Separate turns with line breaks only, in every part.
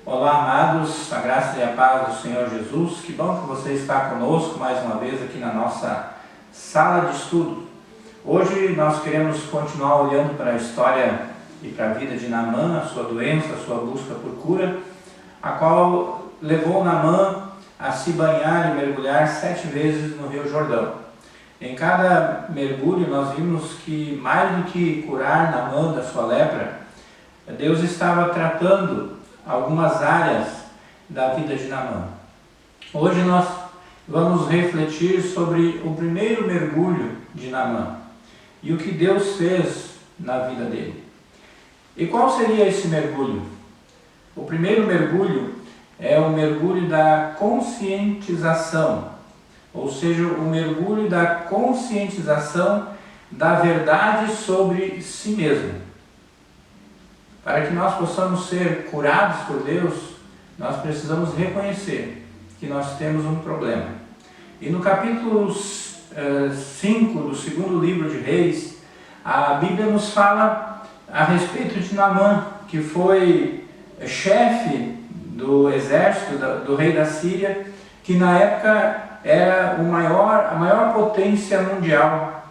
Olá, amados, a graça e a paz do Senhor Jesus. Que bom que você está conosco mais uma vez aqui na nossa sala de estudo. Hoje nós queremos continuar olhando para a história e para a vida de Naamã, a sua doença, a sua busca por cura, a qual levou Naamã a se banhar e mergulhar 7 vezes no Rio Jordão. Em cada mergulho nós vimos que, mais do que curar Naamã da sua lepra, Deus estava tratando algumas áreas da vida de Naamã. Hoje nós vamos refletir sobre o primeiro mergulho de Naamã e o que Deus fez na vida dele. E qual seria esse mergulho? O primeiro mergulho é o mergulho da conscientização, ou seja, o mergulho da conscientização da verdade sobre si mesmo. Para que nós possamos ser curados por Deus, nós precisamos reconhecer que nós temos um problema. E no capítulo 5 do segundo livro de Reis, a Bíblia nos fala a respeito de Naamã, que foi chefe do exército do rei da Síria, que na época era a maior potência mundial.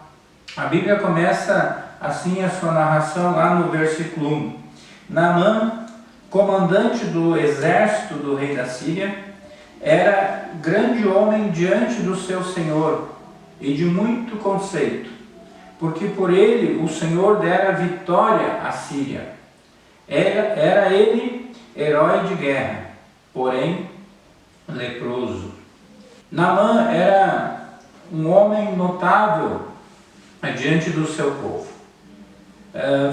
A Bíblia começa assim a sua narração lá no versículo 1. Naamã, comandante do exército do rei da Síria, era grande homem diante do seu senhor e de muito conceito, porque por ele o Senhor dera vitória à Síria. Era ele herói de guerra, porém leproso. Naamã era um homem notável diante do seu povo.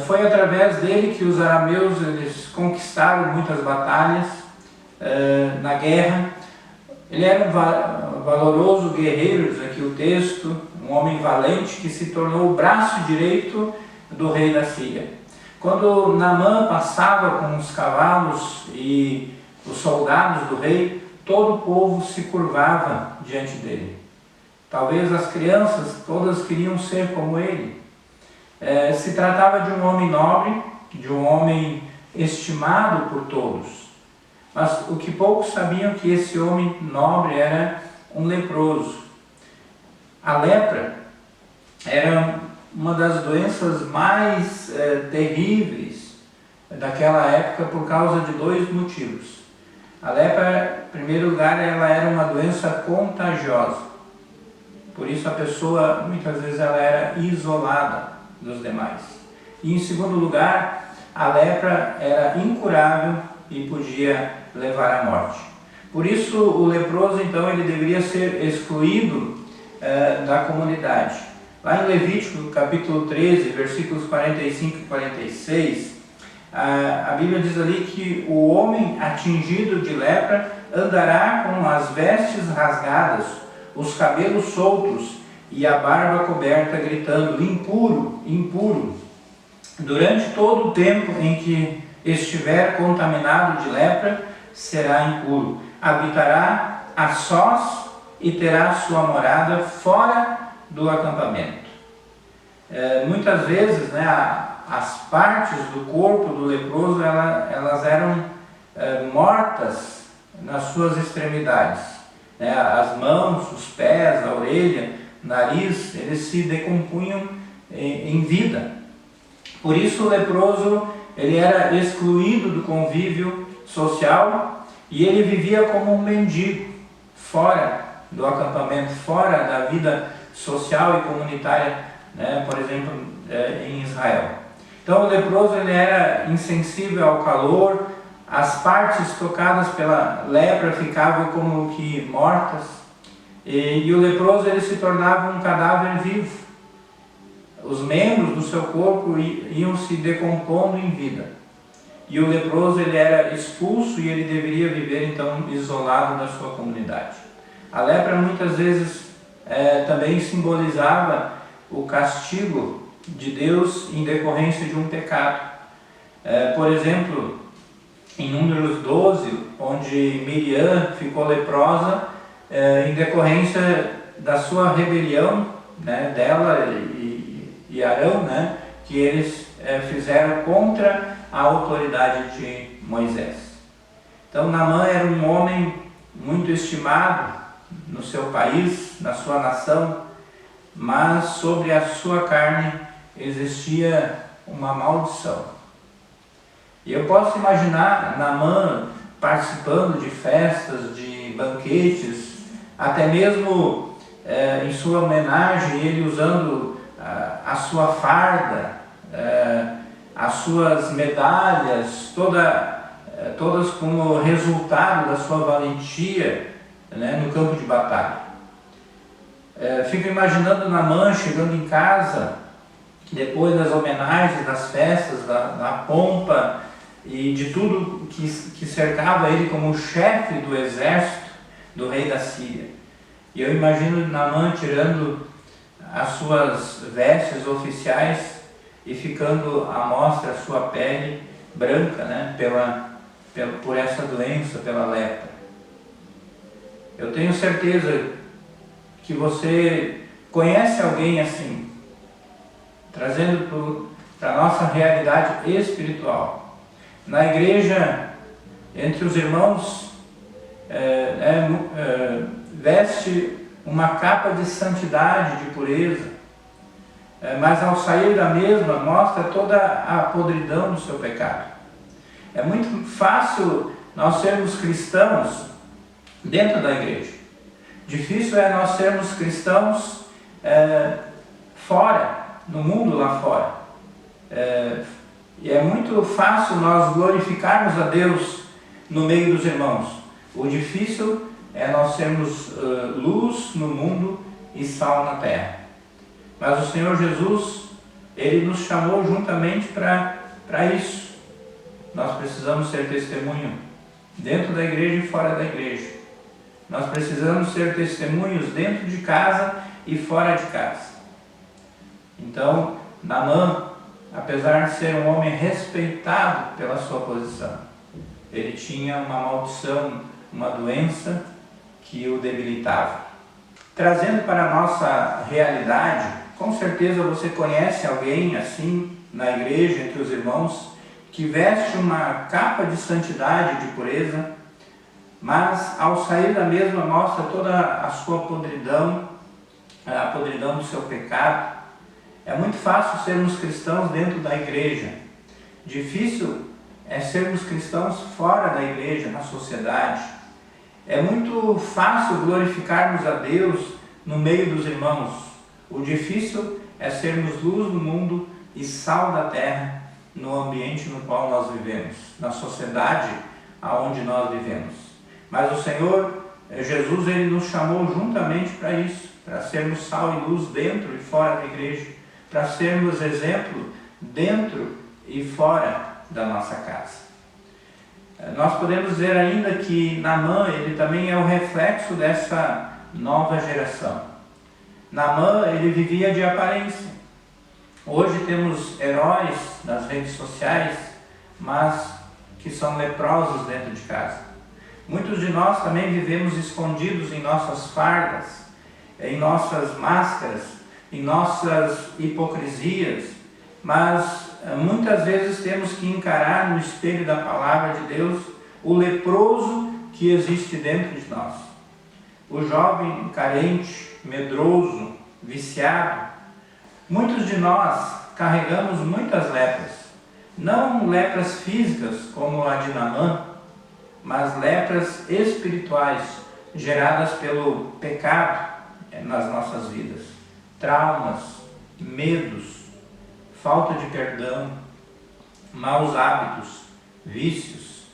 Foi através dele que os arameus eles conquistaram muitas batalhas na guerra. Ele era um valoroso guerreiro, diz aqui o texto, um homem valente que se tornou o braço direito do rei da Síria. Quando Naamã passava com os cavalos e os soldados do rei, todo o povo se curvava diante dele. Talvez as crianças todas queriam ser como ele. Se tratava de um homem nobre, de um homem estimado por todos. Mas o que poucos sabiam que esse homem nobre era um leproso. A lepra era uma das doenças mais terríveis daquela época por causa de 2 motivos. A lepra, em primeiro lugar, ela era uma doença contagiosa. Por isso a pessoa, muitas vezes, ela era isolada dos demais. E em segundo lugar, a lepra era incurável e podia levar à morte. Por isso o leproso então ele deveria ser excluído da comunidade. Lá em Levítico capítulo 13, versículos 45 e 46, a Bíblia diz ali que o homem atingido de lepra andará com as vestes rasgadas, os cabelos soltos e a barba coberta, gritando: impuro, impuro. Durante todo o tempo em que estiver contaminado de lepra, será impuro. Habitará a sós e terá sua morada fora do acampamento. Muitas vezes, as partes do corpo do leproso elas eram mortas nas suas extremidades. As mãos, os pés, a orelha, nariz, eles se decompunham em vida. Por isso o leproso ele era excluído do convívio social e ele vivia como um mendigo, fora do acampamento, fora da vida social e comunitária, por exemplo, em Israel. Então o leproso ele era insensível ao calor, as partes tocadas pela lepra ficavam como que mortas, e o leproso ele se tornava um cadáver vivo. Os membros do seu corpo iam se decompondo em vida. E o leproso ele era expulso e ele deveria viver então isolado da sua comunidade. A lepra muitas vezes também simbolizava o castigo de Deus em decorrência de um pecado. Por exemplo, em Números 12, onde onde Miriam ficou leprosa em decorrência da sua rebelião, né, dela e Arão, né, que eles fizeram contra a autoridade de Moisés. Então Naamã era um homem muito estimado no seu país, na sua nação, mas sobre a sua carne existia uma maldição. E eu posso imaginar Naamã participando de festas, de banquetes, até mesmo em sua homenagem, ele usando a sua farda, as suas medalhas, todas como resultado da sua valentia, né, no campo de batalha. Fico imaginando Naamã chegando em casa, depois das homenagens, das festas, da pompa e de tudo que cercava ele como chefe do exército do rei da Síria. E eu imagino Naamã tirando as suas vestes oficiais e ficando à mostra a sua pele branca, né, por essa doença, pela lepra. Eu tenho certeza que você conhece alguém assim, trazendo para a nossa realidade espiritual. Na igreja, entre os irmãos, veste uma capa de santidade, de pureza, mas ao sair da mesma mostra toda a podridão do seu pecado. É muito fácil nós sermos cristãos dentro da igreja. Difícil é nós sermos cristãos fora, no mundo lá fora. E é muito fácil nós glorificarmos a Deus no meio dos irmãos. O difícil é nós sermos luz no mundo e sal na terra. Mas o Senhor Jesus, Ele nos chamou juntamente para isso. Nós precisamos ser testemunho dentro da igreja e fora da igreja. Nós precisamos ser testemunhos dentro de casa e fora de casa. Então, Naamã, apesar de ser um homem respeitado pela sua posição, ele tinha uma maldição, uma doença que o debilitava. Trazendo para a nossa realidade, com certeza você conhece alguém assim na igreja, entre os irmãos, que veste uma capa de santidade, de pureza, mas ao sair da mesma mostra toda a sua podridão, a podridão do seu pecado. É muito fácil sermos cristãos dentro da igreja. Difícil é sermos cristãos fora da igreja, na sociedade. É muito fácil glorificarmos a Deus no meio dos irmãos. O difícil é sermos luz do mundo e sal da terra no ambiente no qual nós vivemos, na sociedade aonde nós vivemos. Mas o Senhor Jesus, Ele nos chamou juntamente para isso, para sermos sal e luz dentro e fora da igreja, para sermos exemplo dentro e fora da nossa casa. Nós podemos dizer ainda que Naamã, ele também é o reflexo dessa nova geração. Naamã, ele vivia de aparência. Hoje temos heróis nas redes sociais, mas que são leprosos dentro de casa. Muitos de nós também vivemos escondidos em nossas fardas, em nossas máscaras, em nossas hipocrisias, mas muitas vezes temos que encarar no espelho da palavra de Deus o leproso que existe dentro de nós. O jovem carente, medroso, viciado. Muitos de nós carregamos muitas lepras, não lepras físicas como a de Naamã, mas lepras espirituais geradas pelo pecado nas nossas vidas. Traumas, medos, falta de perdão, maus hábitos, vícios.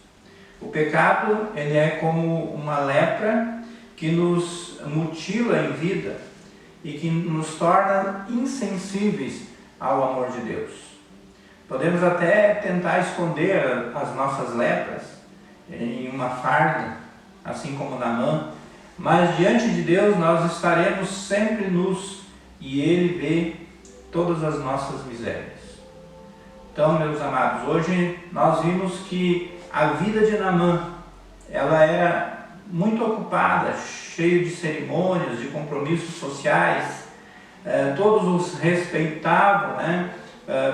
O pecado, ele é como uma lepra que nos mutila em vida e que nos torna insensíveis ao amor de Deus. Podemos até tentar esconder as nossas lepras em uma farda, assim como Naamã, mas diante de Deus nós estaremos sempre nus e Ele vê todas as nossas misérias. Então, meus amados, hoje nós vimos que a vida de Naamã ela era muito ocupada, cheia de cerimônias, de compromissos sociais, todos os respeitavam, né?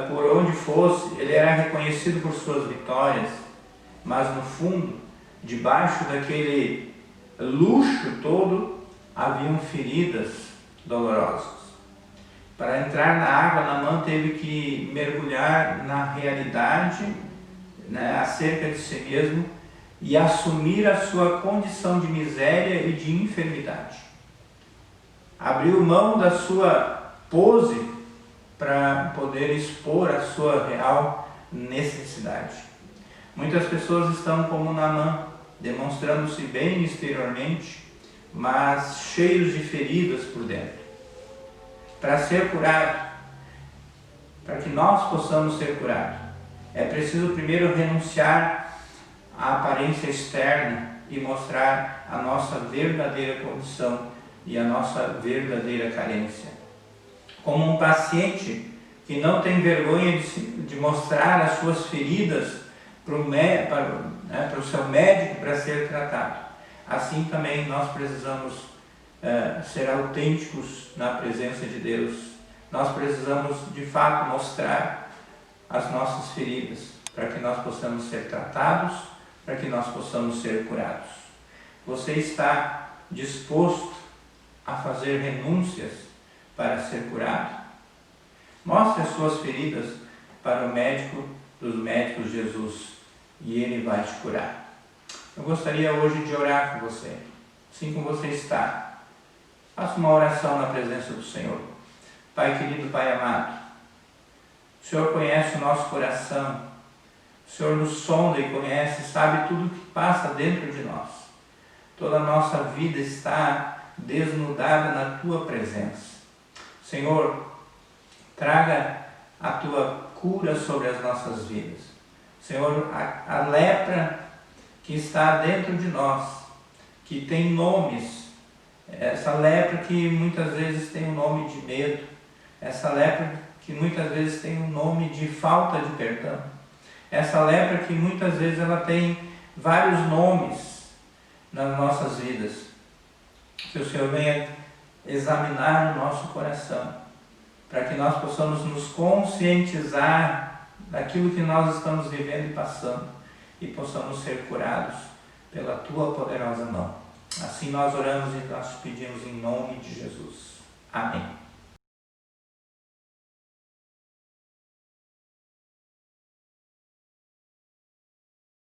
Por onde fosse, ele era reconhecido por suas vitórias, mas no fundo, debaixo daquele luxo todo, haviam feridas dolorosas. Para entrar na água, Naamã teve que mergulhar na realidade, né, acerca de si mesmo e assumir a sua condição de miséria e de enfermidade. Abriu mão da sua pose para poder expor a sua real necessidade. Muitas pessoas estão como Naamã, demonstrando-se bem exteriormente, mas cheios de feridas por dentro. Para ser curado, para que nós possamos ser curados, é preciso primeiro renunciar à aparência externa e mostrar a nossa verdadeira condição e a nossa verdadeira carência. Como um paciente que não tem vergonha de mostrar as suas feridas para o seu médico para ser tratado. Assim também nós precisamos ser autênticos na presença de Deus. Nós precisamos de fato mostrar as nossas feridas para que nós possamos ser tratados, para que nós possamos ser curados. Você está disposto a fazer renúncias para ser curado? Mostre as suas feridas para o médico dos médicos, Jesus, e Ele vai te curar. Eu gostaria hoje de orar com você, assim como você está. Faça uma oração na presença do Senhor. Pai querido, Pai amado, o Senhor conhece o nosso coração, o Senhor nos sonda e conhece, sabe tudo o que passa dentro de nós. Toda a nossa vida está desnudada na Tua presença. Senhor, traga a Tua cura sobre as nossas vidas. Senhor, a lepra que está dentro de nós, que tem nomes, essa lepra que muitas vezes tem um nome de medo, essa lepra que muitas vezes tem um nome de falta de perdão, essa lepra que muitas vezes ela tem vários nomes nas nossas vidas. Que o Senhor venha examinar o nosso coração, para que nós possamos nos conscientizar daquilo que nós estamos vivendo e passando, e possamos ser curados pela Tua poderosa mão. Assim nós oramos e nós pedimos em nome de Jesus. Amém.